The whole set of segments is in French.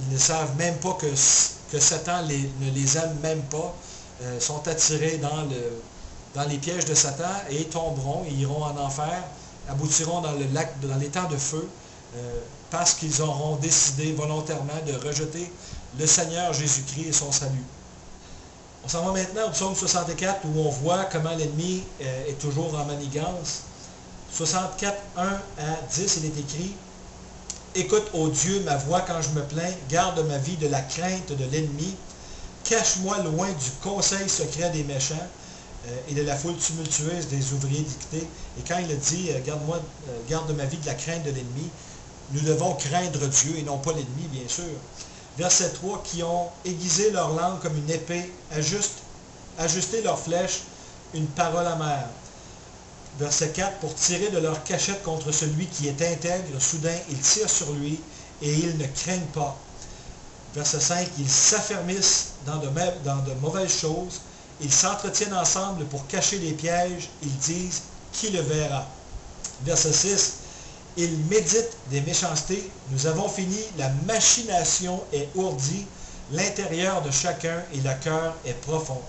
ils ne savent même pas que Satan ne les aime même pas, sont attirés dans les pièges de Satan et tomberont et iront en enfer, aboutiront dans les temps de feu, parce qu'ils auront décidé volontairement de rejeter le Seigneur Jésus-Christ et son salut. On s'en va maintenant au psaume 64 où on voit comment l'ennemi est toujours en manigance. 64, 1 à 10, il est écrit: « Écoute, ô Dieu, ma voix quand je me plains, garde ma vie de la crainte de l'ennemi, cache-moi loin du conseil secret des méchants et de la foule tumultueuse des ouvriers dictés. » Et quand il a dit « garde ma vie de la crainte de l'ennemi », nous devons craindre Dieu et non pas l'ennemi, bien sûr. Verset 3, « Qui ont aiguisé leur langue comme une épée, ajusté leurs flèches, une parole amère. » Verset 4, « Pour tirer de leur cachette contre celui qui est intègre, soudain ils tirent sur lui, et ils ne craignent pas. » Verset 5, « Ils s'affermissent dans de mauvaises choses, ils s'entretiennent ensemble pour cacher les pièges, ils disent, qui le verra. » Verset 6, « Ils méditent des méchancetés, nous avons fini, la machination est ourdie, l'intérieur de chacun et le cœur est profond.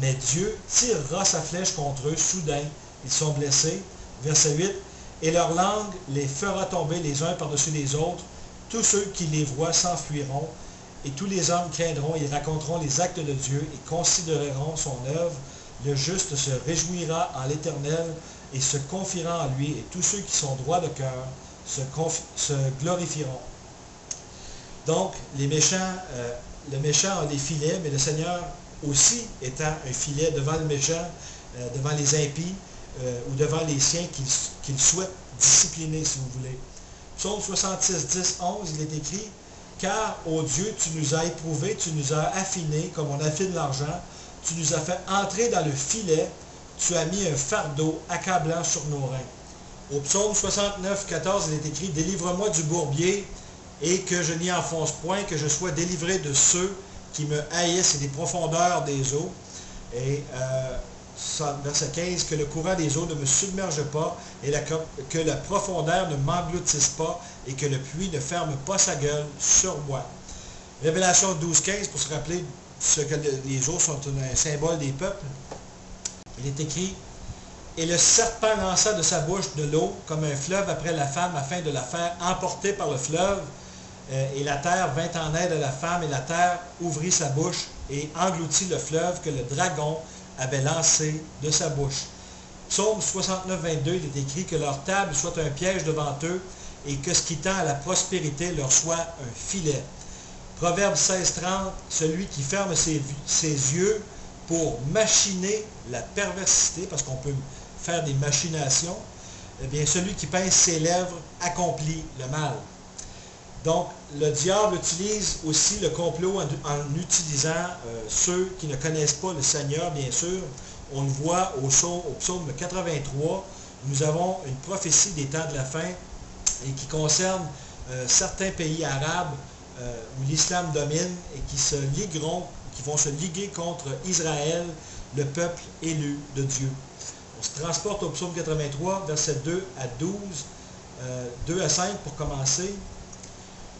Mais Dieu tirera sa flèche contre eux, soudain, ils sont blessés. » Verset 8, « Et leur langue les fera tomber les uns par-dessus les autres, tous ceux qui les voient s'enfuiront, et tous les hommes craindront, ils raconteront les actes de Dieu et considéreront son œuvre. Le juste se réjouira en l'Éternel et se confiera en lui, et tous ceux qui sont droits de cœur se glorifieront. » Donc, les méchants, le méchant a des filets, mais le Seigneur aussi étant un filet devant le méchant, devant les impies, ou devant les siens qu'il souhaite discipliner, si vous voulez. Psaume 66, 10, 11, il est écrit: « Car, ô Dieu, tu nous as éprouvés, tu nous as affinés comme on affine l'argent, tu nous as fait entrer dans le filet, tu as mis un fardeau accablant sur nos reins. » Au psaume 69, 14, il est écrit: « Délivre-moi du bourbier, et que je n'y enfonce point, que je sois délivré de ceux qui me haïssent et des profondeurs des eaux. » Et verset 15, « Que le courant des eaux ne me submerge pas, et que la profondeur ne m'engloutisse pas, et que le puits ne ferme pas sa gueule sur moi. » Révélation 12, 15, pour se rappeler que les eaux sont un symbole des peuples. Il est écrit: « Et le serpent lança de sa bouche de l'eau comme un fleuve après la femme, afin de la faire emporter par le fleuve. Et la terre vint en aide à la femme, et la terre ouvrit sa bouche et engloutit le fleuve que le dragon avait lancé de sa bouche. » Psaume 69, 22, il est écrit: « Que leur table soit un piège devant eux, et que ce qui tend à la prospérité leur soit un filet. » Proverbe 16, 30, « Celui qui ferme ses yeux pour machiner la perversité, parce qu'on peut faire des machinations, eh bien, celui qui pince ses lèvres accomplit le mal. » Donc, le diable utilise aussi le complot en utilisant ceux qui ne connaissent pas le Seigneur, bien sûr. On le voit au psaume 83. Nous avons une prophétie des temps de la fin et qui concerne certains pays arabes où l'islam domine et qui vont se liguer contre Israël, le peuple élu de Dieu. On se transporte au psaume 83, versets 2 à 12, 2 à 5 pour commencer.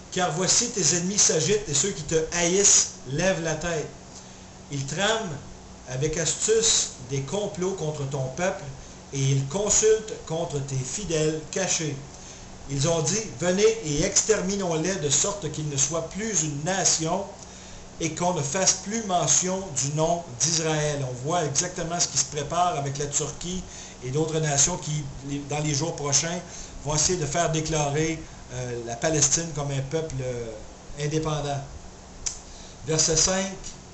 « Car voici tes ennemis s'agitent, et ceux qui te haïssent lèvent la tête. Ils trament avec astuce des complots contre ton peuple, et ils consultent contre tes fidèles cachés. Ils ont dit, venez et exterminons-les de sorte qu'ils ne soient plus une nation, et qu'on ne fasse plus mention du nom d'Israël. » On voit exactement ce qui se prépare avec la Turquie et d'autres nations qui, dans les jours prochains, vont essayer de faire déclarer la Palestine comme un peuple indépendant. Verset 5,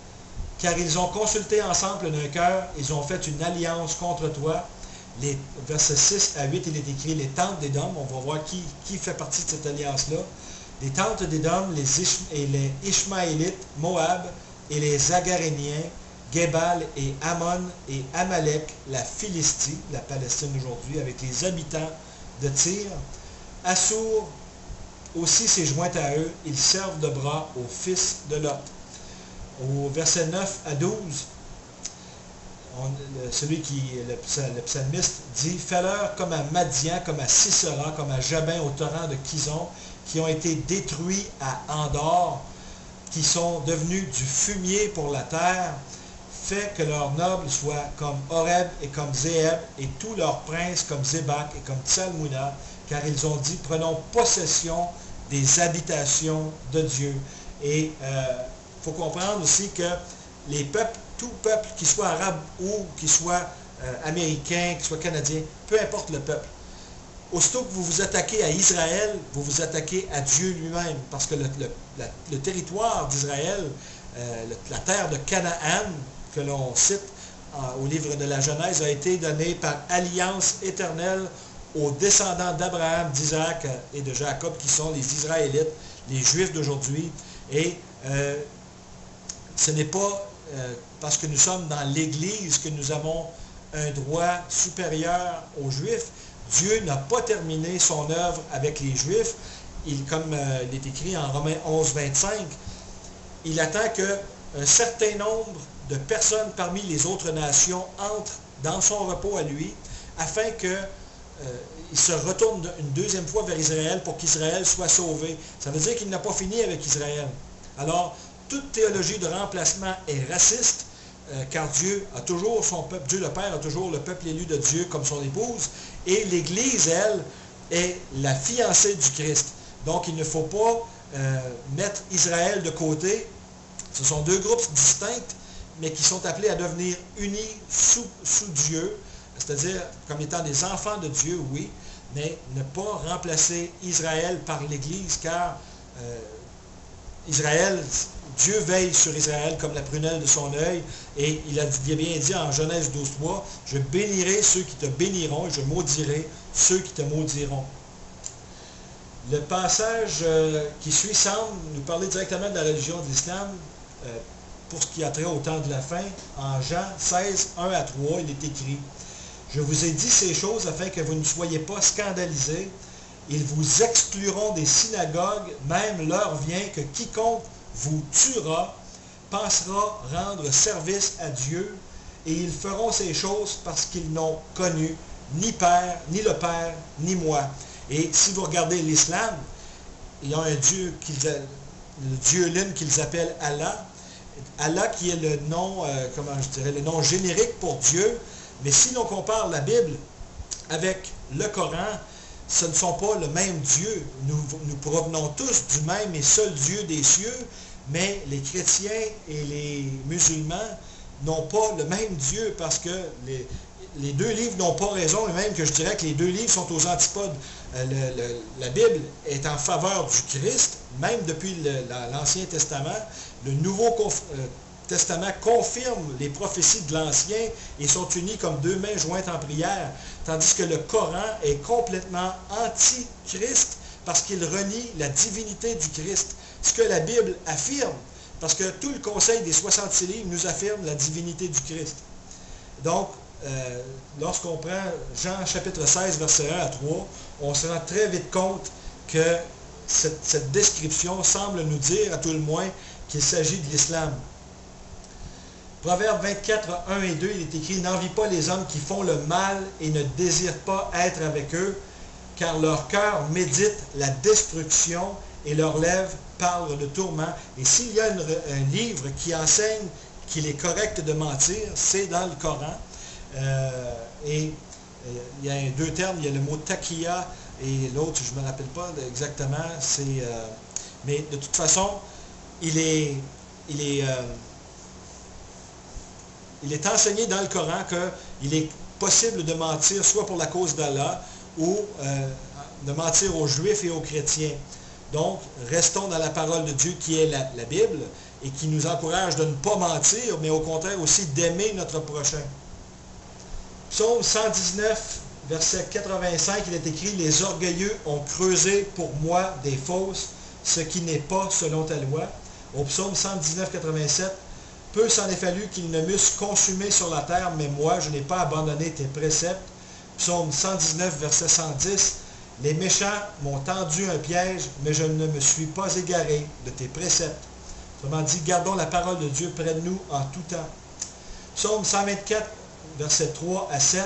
« Car ils ont consulté ensemble d'un cœur, ils ont fait une alliance contre toi. » Versets 6 à 8, il est écrit: « Les tentes d'Édom », on va voir qui fait partie de cette alliance-là. « Les tentes d'Édom, les Ishmaélites, Moab, et les Agaréniens, Gébal et Ammon et Amalek, la Philistie, la Palestine aujourd'hui, avec les habitants de Tyr. Assour aussi s'est joint à eux, ils servent de bras aux fils de Lot. » Au verset 9 à 12, le psalmiste dit: « Fais-leur comme à Madian, comme à Sisera, comme à Jabin au torrent de Kison, qui ont été détruits à Andor. qui sont devenus du fumier pour la terre, fait que leurs nobles soient comme Horeb et comme Zéeb, et tous leurs princes comme Zébac et comme Tsalmouna, car ils ont dit, prenons possession des habitations de Dieu. Et il faut comprendre aussi que les peuples, tout peuple, qu'il soit arabe ou qu'il soit américain, qu'il soit canadien, peu importe le peuple, aussitôt que vous vous attaquez à Israël, vous vous attaquez à Dieu lui-même, parce que le territoire d'Israël, la terre de Canaan, que l'on cite au livre de la Genèse, a été donné par alliance éternelle aux descendants d'Abraham, d'Isaac et de Jacob, qui sont les Israélites, les Juifs d'aujourd'hui. Et ce n'est pas parce que nous sommes dans l'Église que nous avons un droit supérieur aux Juifs. Dieu n'a pas terminé son œuvre avec les Juifs. Comme il est écrit en Romains 11, 25, il attend qu'un certain nombre de personnes parmi les autres nations entrent dans son repos à lui, afin qu'il se retourne une deuxième fois vers Israël pour qu'Israël soit sauvé. Ça veut dire qu'il n'a pas fini avec Israël. Alors, toute théologie de remplacement est raciste, car Dieu a toujours son peuple, Dieu le Père a toujours le peuple élu de Dieu comme son épouse, et l'Église, elle, est la fiancée du Christ. Donc, il ne faut pas mettre Israël de côté. Ce sont deux groupes distincts, mais qui sont appelés à devenir unis sous Dieu, c'est-à-dire comme étant des enfants de Dieu, oui, mais ne pas remplacer Israël par l'Église, car Israël, Dieu veille sur Israël comme la prunelle de son œil, et il a bien dit en Genèse 12:3, « Je bénirai ceux qui te béniront, et je maudirai ceux qui te maudiront. » Le passage qui suit semble nous parler directement de la religion de l'islam, pour ce qui a trait au temps de la fin. En Jean 16, 1 à 3, il est écrit, « Je vous ai dit ces choses afin que vous ne soyez pas scandalisés. Ils vous excluront des synagogues, même l'heure vient que quiconque vous tuera, pensera rendre service à Dieu, et ils feront ces choses parce qu'ils n'ont connu ni Père, ni le Père, ni moi. » Et si vous regardez l'islam, il y a un Dieu, le Dieu l'une qu'ils appellent Allah. Allah qui est le nom, le nom générique pour Dieu. Mais si l'on compare la Bible avec le Coran, ce ne sont pas le même Dieu. Nous provenons tous du même et seul Dieu des cieux, mais les chrétiens et les musulmans n'ont pas le même Dieu, parce que les deux livres n'ont pas raison, et même que je dirais que les deux livres sont aux antipodes. La Bible est en faveur du Christ, même depuis l'Ancien Testament. Le Nouveau Testament confirme les prophéties de l'Ancien et sont unis comme deux mains jointes en prière, tandis que le Coran est complètement anti-Christ parce qu'il renie la divinité du Christ. Ce que la Bible affirme, parce que tout le conseil des 66 livres nous affirme la divinité du Christ. Donc, lorsqu'on prend Jean chapitre 16, verset 1 à 3, on se rend très vite compte que cette description semble nous dire, à tout le moins, qu'il s'agit de l'islam. Proverbe 24, 1 et 2, il est écrit, « N'envie pas les hommes qui font le mal et ne désirent pas être avec eux, car leur cœur médite la destruction et leurs lèvres parlent de tourment. » Et s'il y a un livre qui enseigne qu'il est correct de mentir, c'est dans le Coran. Il y a deux termes, il y a le mot taqiya et l'autre, je ne me rappelle pas exactement, mais de toute façon, il est enseigné dans le Coran qu'il est possible de mentir soit pour la cause d'Allah ou de mentir aux Juifs et aux chrétiens. Donc, restons dans la parole de Dieu qui est la Bible et qui nous encourage de ne pas mentir, mais au contraire aussi d'aimer notre prochain. Psaume 119, verset 85, il est écrit, « Les orgueilleux ont creusé pour moi des fosses, ce qui n'est pas selon ta loi. » Au psaume 119, 87, « Peu s'en est fallu qu'ils ne m'eussent consumé sur la terre, mais moi, je n'ai pas abandonné tes préceptes. » Psaume 119, verset 110, « Les méchants m'ont tendu un piège, mais je ne me suis pas égaré de tes préceptes. » Autrement dit, gardons la parole de Dieu près de nous en tout temps. Psaume 124, verset 3 à 7.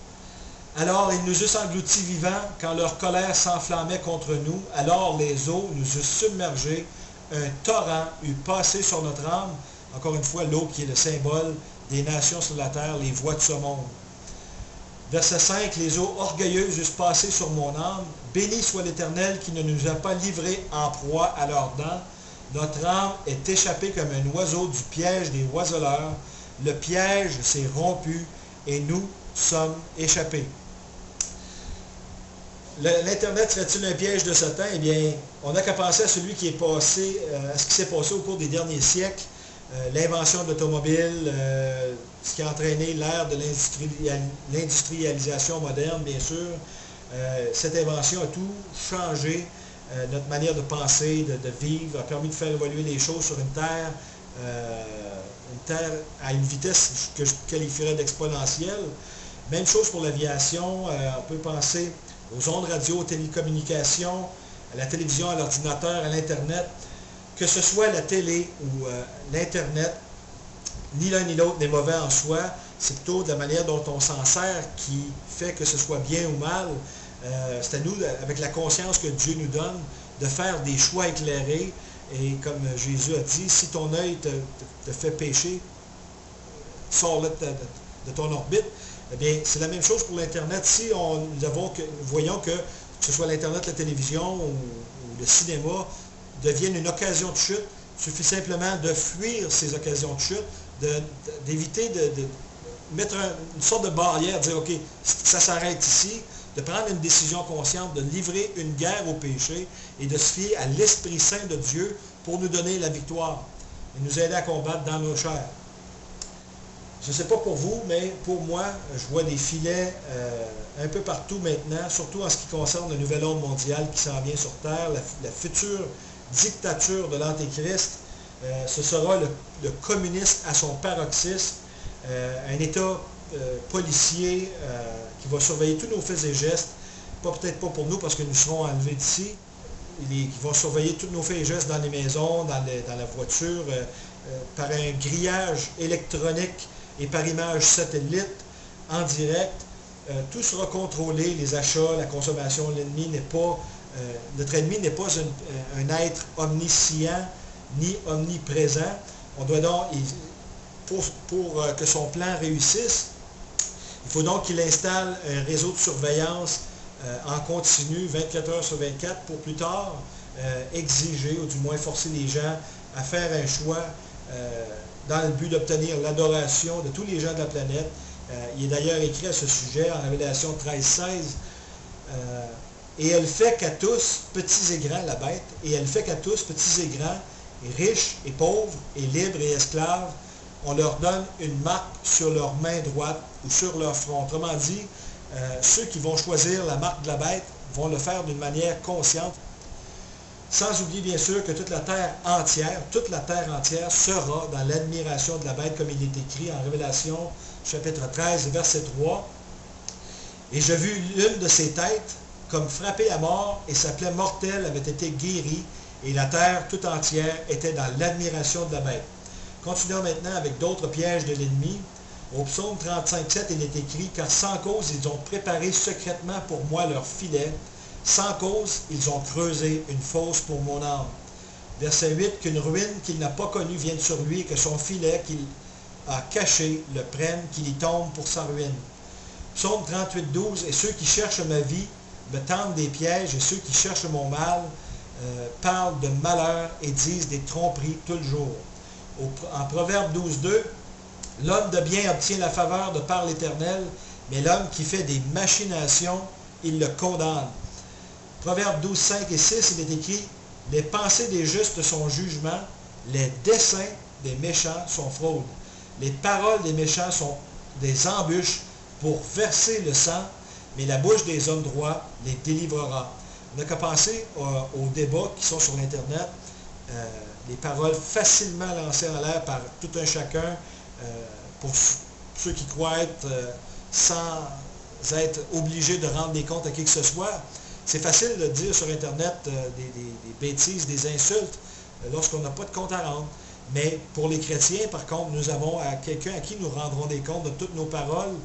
« Alors ils nous eussent engloutis vivants quand leur colère s'enflammait contre nous. Alors les eaux nous eussent submergés un torrent eût passé sur notre âme. Encore une fois, l'eau qui est le symbole des nations sur la terre, les voies de ce monde. Verset 5, les eaux orgueilleuses eussent passé sur mon âme. Béni soit l'Éternel qui ne nous a pas livrés en proie à leurs dents. Notre âme est échappée comme un oiseau du piège des oiseleurs. Le piège s'est rompu et nous sommes échappés. L'Internet serait-il un piège de Satan? Eh bien, on n'a qu'à penser à celui qui est passé, à ce qui s'est passé au cours des derniers siècles. L'invention de l'automobile, ce qui a entraîné l'ère de l'industrialisation moderne, bien sûr. Cette invention a tout changé, notre manière de penser, de vivre, a permis de faire évoluer les choses sur une terre à une vitesse que je qualifierais d'exponentielle. Même chose pour l'aviation, on peut penser aux ondes radio, aux télécommunications, à la télévision, à l'ordinateur, à l'Internet. Que ce soit la télé ou l'Internet, ni l'un ni l'autre n'est mauvais en soi. C'est plutôt de la manière dont on s'en sert qui fait que ce soit bien ou mal. C'est à nous, avec la conscience que Dieu nous donne, de faire des choix éclairés. Et comme Jésus a dit, si ton œil te fait pécher, sors-le de ton orbite. Eh bien, c'est la même chose pour l'Internet. Si voyons que ce soit l'Internet, la télévision ou le cinéma, deviennent une occasion de chute, il suffit simplement de fuir ces occasions de chute, d'éviter de mettre une sorte de barrière, de dire, OK, ça s'arrête ici, de prendre une décision consciente, de livrer une guerre au péché et de se fier à l'Esprit Saint de Dieu pour nous donner la victoire et nous aider à combattre dans nos chairs. Je ne sais pas pour vous, mais pour moi, je vois des filets un peu partout maintenant, surtout en ce qui concerne le nouvel ordre mondial qui s'en vient sur Terre, la future dictature de l'Antéchrist. Ce sera le communisme à son paroxysme, un État policier qui va surveiller tous nos faits et gestes, peut-être pas pour nous parce que nous serons enlevés d'ici, qui vont surveiller tous nos faits et gestes dans les maisons, dans la voiture, par un grillage électronique et par image satellite, en direct. Tout sera contrôlé, les achats, la consommation. Notre ennemi n'est pas un être omniscient ni omniprésent. On doit donc, pour que son plan réussisse, il faut donc qu'il installe un réseau de surveillance en continu, 24 heures sur 24, pour plus tard exiger, ou du moins forcer les gens à faire un choix dans le but d'obtenir l'adoration de tous les gens de la planète. Il est d'ailleurs écrit à ce sujet en Révélation 13-16. Et elle fait qu'à tous, petits et grands, la bête, et elle fait qu'à tous, petits et grands, et riches et pauvres, et libres et esclaves, on leur donne une marque sur leur main droite ou sur leur front. Autrement dit, ceux qui vont choisir la marque de la bête vont le faire d'une manière consciente, sans oublier bien sûr que toute la terre entière sera dans l'admiration de la bête, comme il est écrit en Révélation chapitre 13, verset 3. Et je vis l'une de ses têtes comme frappée à mort, et sa plaie mortelle avait été guérie, et la terre tout entière était dans l'admiration de la bête. Continuons maintenant avec d'autres pièges de l'ennemi. Au psaume 35,7, il est écrit, « Car sans cause, ils ont préparé secrètement pour moi leur filet. Sans cause, ils ont creusé une fosse pour mon âme. » Verset 8, « Qu'une ruine qu'il n'a pas connue vienne sur lui, et que son filet qu'il a caché le prenne, qu'il y tombe pour sa ruine. » Psaume 38,12, « Et ceux qui cherchent ma vie me tendent des pièges, et ceux qui cherchent mon mal parlent de malheur et disent des tromperies tout le jour. » En Proverbe 12,2, « L'homme de bien obtient la faveur de par l'Éternel, mais l'homme qui fait des machinations, il le condamne. » Proverbe 12,5 et 6, il est écrit, « Les pensées des justes sont jugement, les desseins des méchants sont fraude. Les paroles des méchants sont des embûches pour verser le sang, mais la bouche des hommes droits les délivrera. » On n'a qu'à penser aux débats qui sont sur l'Internet, les paroles facilement lancées en l'air par tout un chacun, pour ceux qui croient être sans être obligés de rendre des comptes à qui que ce soit. C'est facile de dire sur Internet des bêtises, des insultes, lorsqu'on n'a pas de compte à rendre. Mais pour les chrétiens, par contre, nous avons quelqu'un à qui nous rendrons des comptes de toutes nos paroles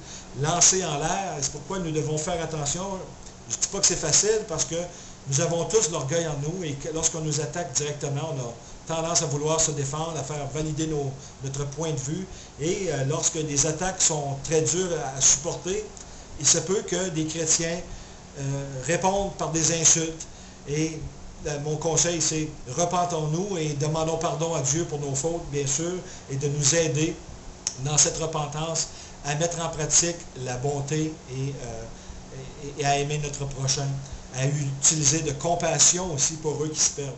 lancées en l'air. C'est pourquoi nous devons faire attention. Je ne dis pas que c'est facile, parce que Nous avons tous l'orgueil en nous et lorsqu'on nous attaque directement, on a tendance à vouloir se défendre, à faire valider notre point de vue. Et lorsque les attaques sont très dures à supporter, il se peut que des chrétiens répondent par des insultes. Et mon conseil, c'est repentons-nous et demandons pardon à Dieu pour nos fautes, bien sûr, et de nous aider dans cette repentance à mettre en pratique la bonté et à aimer notre prochain, à utiliser de compassion aussi pour eux qui se perdent.